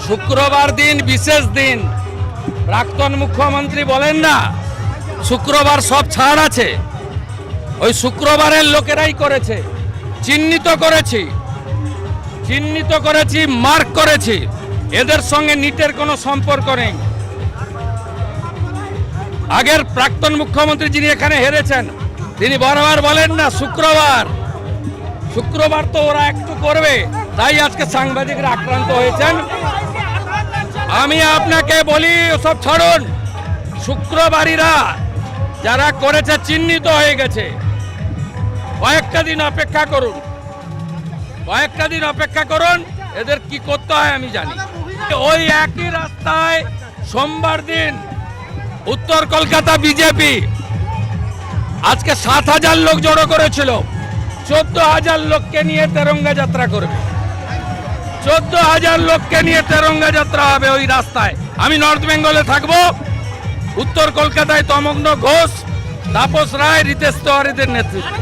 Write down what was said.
শুক্রবার দিন বিশেষ দিন। প্রাক্তন মুখ্যমন্ত্রী বলেন না শুক্রবার সব ছাড় আছে, ওই শুক্রবারের লোকেরাই করেছে। চিহ্নিত করেছি, মার্ক করেছি। এদের সঙ্গে নিটের কোনো সম্পর্ক নেই। আগের প্রাক্তন মুখ্যমন্ত্রী যিনি এখানে হেরেছেন তিনি বারবার বলেন না শুক্রবার তো ওরা একটু করবে, তাই আজকে সাংবাদিকরা আক্রান্ত হয়েছেন। আমি আপনাকে বলি ওসব ছাড়ুন। শুক্রবারীরা যারা করেছে চিহ্নিত হয়ে গেছে। কয়েকটা দিন অপেক্ষা করুন, এদের কি করতে হয় আমি জানি। ওই একই রাস্তায় সোমবার দিন উত্তর কলকাতা বিজেপি আজকে 7,000 লোক জড়ো করেছিল। 14,000 লোককে নিয়ে তেরঙ্গা যাত্রা করবে। 14,000 লোককে নিয়ে তেরঙ্গা যাত্রা হবে ওই রাস্তায়। আমি নর্থ বেঙ্গলে থাকবো। উত্তর কলকাতায় তমগ্ন ঘোষ, তাপস রায়, রিতেশ তেওয়ারিদের নেতৃত্বে।